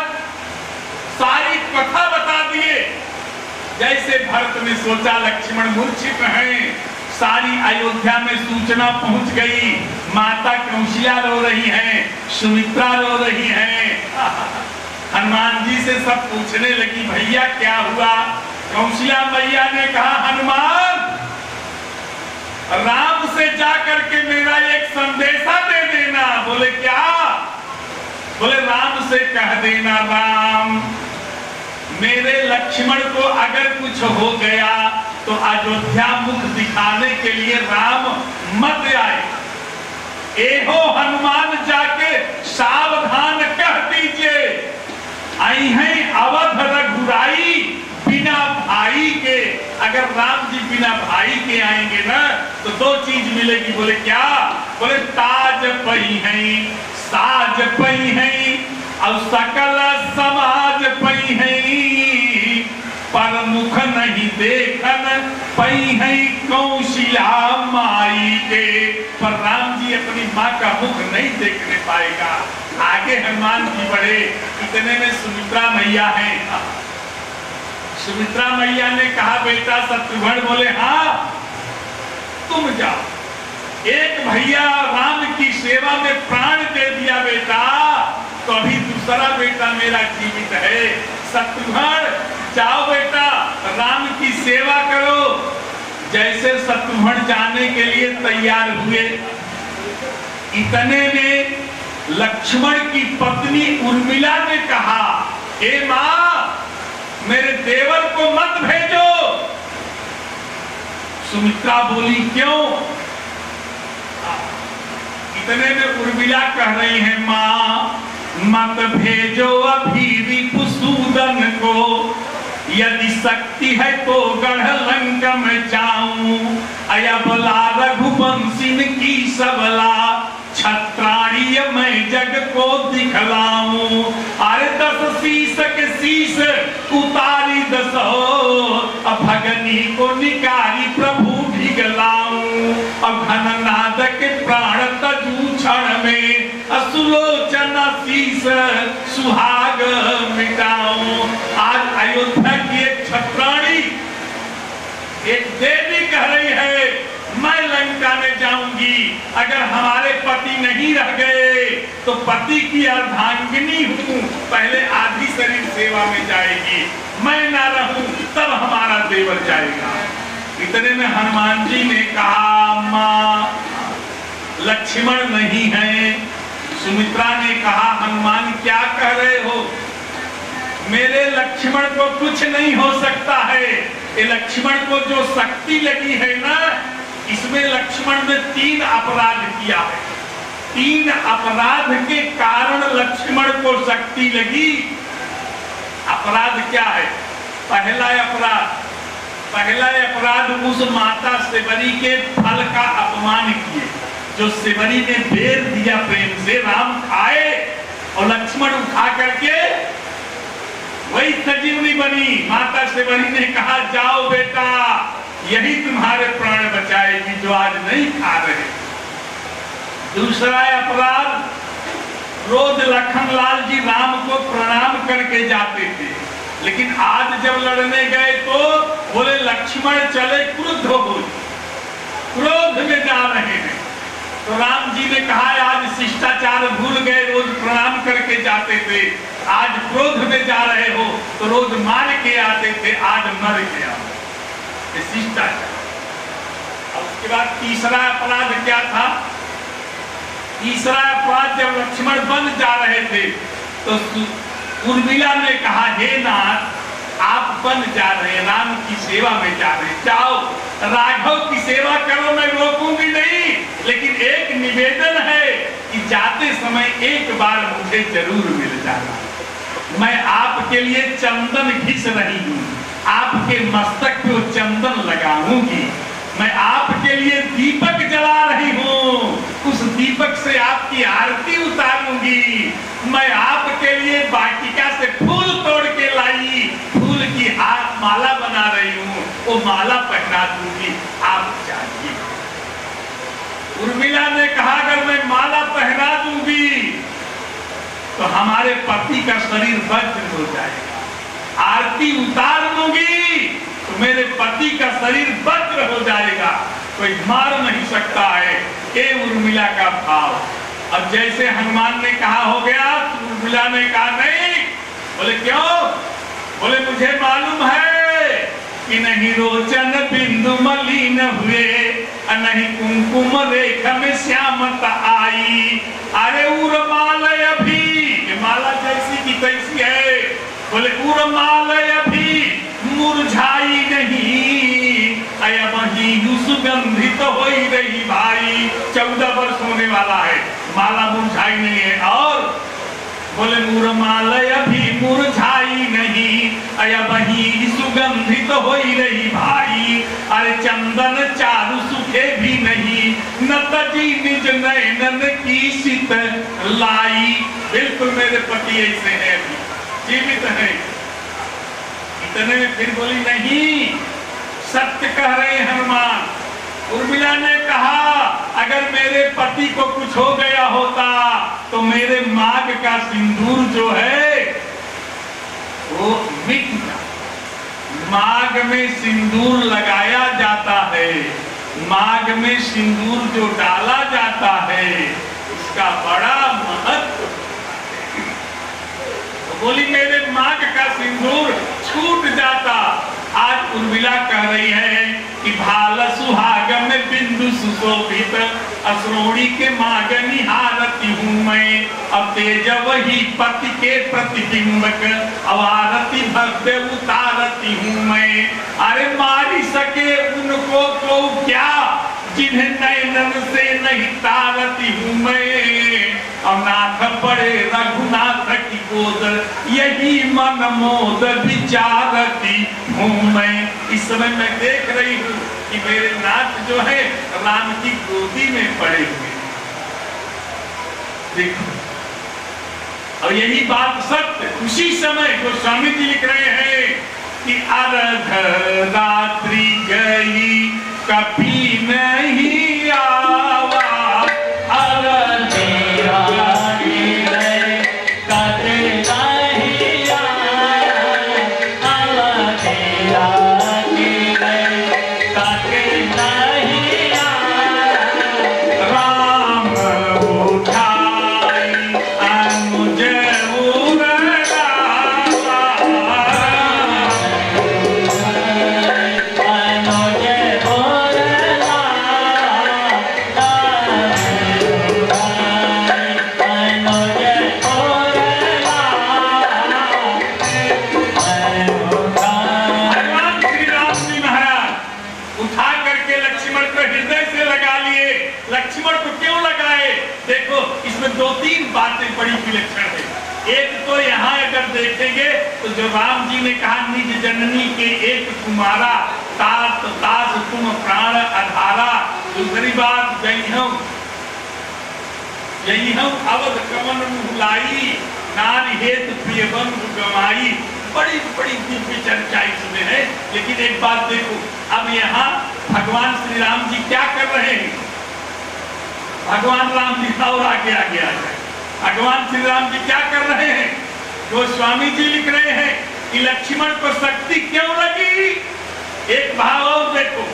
सारी कथा बता दिए। जैसे भरत ने सोचा लक्ष्मण मूर्छित हैं, सारी अयोध्या में सूचना पहुंच गई। माता कौशल्या रो रही हैं, सुमित्रा रो रही हैं। हनुमान जी से सब पूछने लगी भैया क्या हुआ? कौशल्या मैया ने कहा हनुमान राम से जाकर के मेरा एक संदेशा दे देना। बोले क्या? बोले राम से कह देना राम मेरे लक्ष्मण को अगर कुछ हो गया तो अयोध्या मुख दिखाने के लिए राम मत आए। एहो हनुमान जाके सावधान कह दीजिए, आई हैं अवध रघुराई बिना भाई के। अगर राम जी बिना भाई के आएंगे ना तो दो चीज मिलेगी। बोले क्या? बोले ताज पई हैं, साज पई हैं, और सकल समाज पई हैं, पर मुख नहीं देखन पई है कौशल्या माई के। पर राम जी अपनी माँ का मुख नहीं देखने पाएगा। आगे हनुमान जी बढ़े, इतने में सुमित्रा मैया है। सुमित्रा मैया ने कहा बेटा शत्रुघ्न। बोले हाँ। तो तुम जाओ। एक भैया राम की सेवा में प्राण दे दिया बेटा, तो अभी दूसरा बेटा मेरा जीवित है। शत्रुघ्न जाओ बेटा, राम की सेवा करो। जैसे शत्रुघ्न जाने के लिए तैयार हुए, इतने में लक्ष्मण की पत्नी उर्मिला ने कहा, ए मां, मेरे देवर को मत भेजो। सुमित्रा बोली, क्यों? इतने में उर्मिला कह रही है, मां मत भेजो अभी रिपुसूदन को, यदि शक्ति है तो गढ़ लंका में जाऊं। अयबला रघुवंशी की सबला, छत्राणीय मैं जग को दिखलाऊं। अरे 10 शीश के शीश उतारी 10, भगनी को निकारी प्रभु भिगलाऊं। अब घननाद के प्राण तजू क्षण में, असुलोचन शीश सुहाग मिटाऊं। आज अयोध्या की एक छत्राणी, एक देवी कह रही है, मैं लंका में जाऊंगी, अगर हमारे पति नहीं रह गए तो पति की अर्धांगिनी हूं, पहले आधी शरीर सेवा में जाएगी, मैं ना रहूं तब हमारा देवर जाएगा। इतने में हनुमान जी ने कहा, मां लक्ष्मण नहीं है। सुमित्रा ने कहा, हनुमान क्या कह रहे हो? मेरे लक्ष्मण को कुछ नहीं हो सकता है। ये लक्ष्मण को जो शक्ति लगी है ना, इसमें लक्ष्मण ने 3 अपराध किया है। 3 अपराध के कारण लक्ष्मण को शक्ति लगी। अपराध क्या है? पहला अपराध उस माता सेवरी के फल का अपमान किए, जो सेवरी ने बेर दिया प्रेम से, राम खाए और लक्ष्मण उठा करके वही सजीवनी बनी। माता सेवरी ने कहा, जाओ बेटा, यही तुम्हारे प्राण बचाएगी जो आज नहीं खा रहे। दूसरा अपराध, रोज लखनलाल जी राम को प्रणाम करके जाते थे, लेकिन आज जब लड़ने गए तो बोले लक्ष्मण चले क्रुद्ध हो, क्रोध में जा रहे हैं। तो राम जी ने कहा, आज शिष्टाचार भूल गए, रोज प्रणाम करके जाते थे, आज क्रोध में जा रहे हो, तो रोज मार के आते थे, आज मर के आओ। शिष्टाचार। और उसके बाद तीसरा अपराध क्या था? तीसरा अपराध, जब लक्ष्मण बन जा रहे थे तो उर्मिला ने कहा, हे नाथ, आप बन जा रहे हैं, राम की सेवा में जा रहे हैं, जाओ राघव की सेवा करो, मैं रोकूंगी नहीं, लेकिन एक निवेदन है कि जाते समय एक बार मुझे जरूर मिल जाना। मैं आपके लिए चंदन घिस रही हूँ, आपके मस्तक पे वो चंदन लगाऊंगी, मैं आपके लिए दीपक जला रही हूँ, उस दीपक से आपकी आरती उतारूंगी, मैं आपके लिए वाटिका से फूल तोड़ के लाई, फूल की हाथ माला बना रही हूँ, वो माला पहना दूंगी, आप चाहिए। उर्मिला ने कहा, अगर मैं माला पहना दूंगी तो हमारे पति का शरीर वज्र हो जाएगा, आरती उतार दूंगी तो मेरे पति का शरीर वज्र हो जाएगा, कोई मार नहीं सकता है। ये उर्मिला का भाव। अब जैसे हनुमान ने कहा हो गया, तो उर्मिला ने कहा नहीं। बोले क्यों? बोले मुझे मालूम है कि नहीं रोचन बिंदु मलिन हुए, नहीं कुमकुम रेखा में श्यामता आई। अरे उर्मालय अभी, माला जैसी की तैसी है। बोले उर्मालय अभी मुरझाई नहीं, अया वही सुगंधित हो ही रही भाई। 14 वर्ष होने वाला है, माला मुरझाई नहीं है। और बोले मुरमालय अभी मुरझाई नहीं, अया वही सुगंधित हो ही रही भाई। अरे चंदन चारु सुखे भी नहीं, न तजी निज नयनन की शीत लाई। बिल्कुल मेरे पति ऐसे हैं, जीवित है। इतने में फिर बोली नहीं, सत्य कह रहे हनुमान। उर्मिला ने कहा, अगर मेरे पति को कुछ हो गया होता तो मेरे मांग का सिंदूर जो है वो मिट जाता। मांग में सिंदूर लगाया जाता है, माघ में सिंदूर जो डाला जाता है उसका बड़ा महत्व। तो बोली मेरे माघ का सिंदूर छूट जाता। आज उर्मिला कह रही है कि भाल सुहाग में बिंदु सुशोभित असरोणी के माघ निहारती हूँ मैं, अब तेज वही पति के प्रतिबिंबक अवारती भव्य उतारती हूँ मैं। अरे मारी सके उनको तो क्या जिन्हें नैनन से नहीं तारती हूँ मैं। और नाथ बड़े रघुनाथ की गोद यही मन मोद विचारती हूँ मैं। इस समय मैं देख रही हूँ कि मेरे नाथ जो है राम की गोदी में पड़े हुए। देखो, और यही बात सत्य उसी समय जो स्वामी जी लिख रहे हैं कि अर्ध रात्रि गई कभी नहीं आवा, अर्ध रात्रि गई कभी नहीं आया, अर्ध रात्रि गई कभी नहीं आया। राम उठाई अनुज दो तीन बातें बड़ी विलक्षण है। एक तो यहाँ अगर देखेंगे तो जो राम जी ने कहा निज जननी के एक तुम्हारा तास तास तुम प्राण आधारा। दूसरी बात यही हम अवध कमन मुहलाई नारी हेतु प्रिय बंधु गमाई। बड़ी बड़ी दिव्य चर्चा इसमें है। लेकिन एक बात देखो, अब यहाँ भगवान श्री राम जी क्या कर रहे हैं। भगवान राम जी और आगे आ जाए। भगवान श्री राम जी क्या कर रहे हैं। जो स्वामी जी लिख रहे हैं कि लक्ष्मण को शक्ति क्यों लगी। एक भाव और देखो,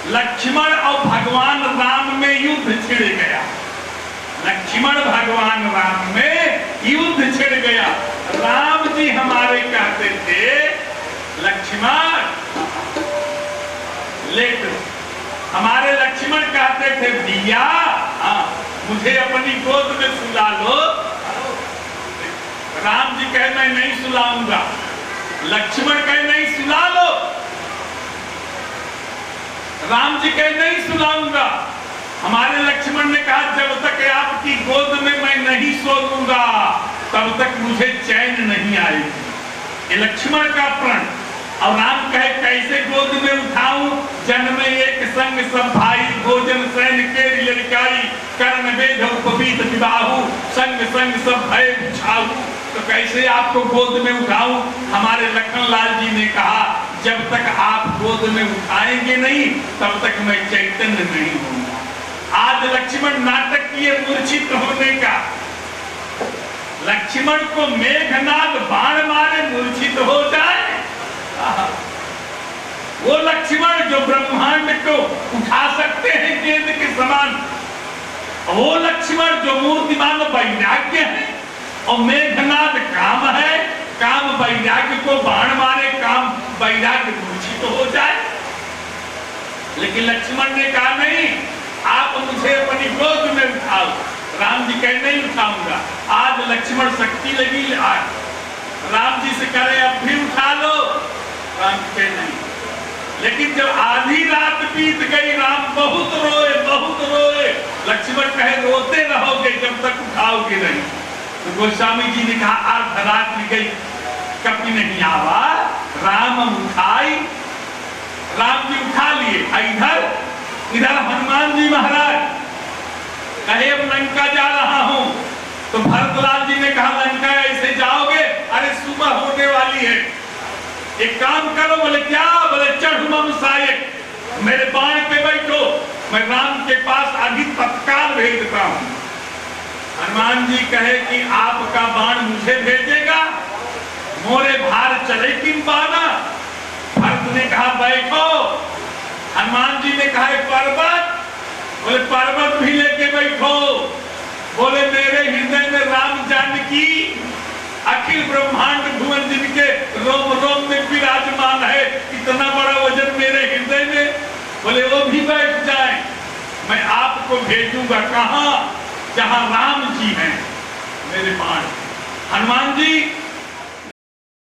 लक्ष्मण और भगवान राम में युद्ध छिड़ गया। लक्ष्मण भगवान राम में युद्ध छिड़ गया। राम जी हमारे कहते थे लक्ष्मण लेट, हमारे लक्ष्मण कहते थे भैया मुझे अपनी गोद में सुला लो। राम जी कहे मैं नहीं सुलाऊंगा। लक्ष्मण कहे नहीं सुला लो। राम जी कहे नहीं सुलाऊंगा। हमारे लक्ष्मण ने कहा जब तक आपकी गोद में मैं नहीं सो लूंगा तब तक मुझे चैन नहीं आएगी। ये लक्ष्मण का प्रण। और राम कहे कैसे गोद में उठाऊं। जन्म एक संग सब भाई भोजन सैन के लड़काई कर्ण वेद उपवीत विवाहु संग संग सब भय बुझाऊ। तो कैसे आपको गोद में उठाऊं। हमारे लखनलाल जी ने कहा जब तक आप गोद में उठाएंगे नहीं तब तक मैं चैतन्य नहीं होऊंगा। आज लक्ष्मण नाटक किए मूर्छित होने का। लक्ष्मण को मेघनाद बाण मारे मूर्छित हो जाए। वो लक्ष्मण जो ब्रह्मांड को उठा सकते हैं गेंद के समान, वो लक्ष्मण जो मूर्तिमान वैराग्य है और मेघनाद काम है। काम वैराग्य को बाण मारे, काम वैराग्य मूर्छित हो जाए। लेकिन लक्ष्मण ने कहा नहीं आप मुझे अपनी गोद में उठाओ। राम जी कहे नहीं उठाऊंगा। आज लक्ष्मण शक्ति लगी। आज राम जी से करे अब भी उठा लो। राम कहे नहीं। लेकिन जब आधी रात बीत गई राम बहुत रोए बहुत रोए। लक्ष्मण कहे रोते रहोगे जब तक उठाओगे नहीं। तो गोस्वामी जी ने कहा अर्ध रात्रि गई कभी नहीं आवा। राम उठाई। राम जी उठा लिए। इधर हनुमान जी महाराज कहे अब लंका जा रहा हूं। तो भरतलाल जी ने कहा लंका ऐसे जाओगे, अरे सुबह होने वाली है, एक काम करो। बोले क्या? बोले चढ़ ममसायक, मेरे बाण पे बैठो, मैं राम के पास अभी तत्काल भेज देता हूं। हनुमान जी कहे कि आपका बाण मुझे भेजेगा, मोरे भार चले किन बाना। भरत ने कहा बैठो, हनुमान जी ने कहा पर्वत, बोले पर्वत भी लेके बैठो। बोले मेरे हृदय में राम जानकी अखिल ब्रह्मांड भुवन जिनके रोम रोम में विराजमान है, इतना बड़ा वजन मेरे हृदय में। बोले वो भी बैठ जाए, मैं आपको भेजूंगा कहां, जहां राम जी हैं मेरे पास। हनुमान जी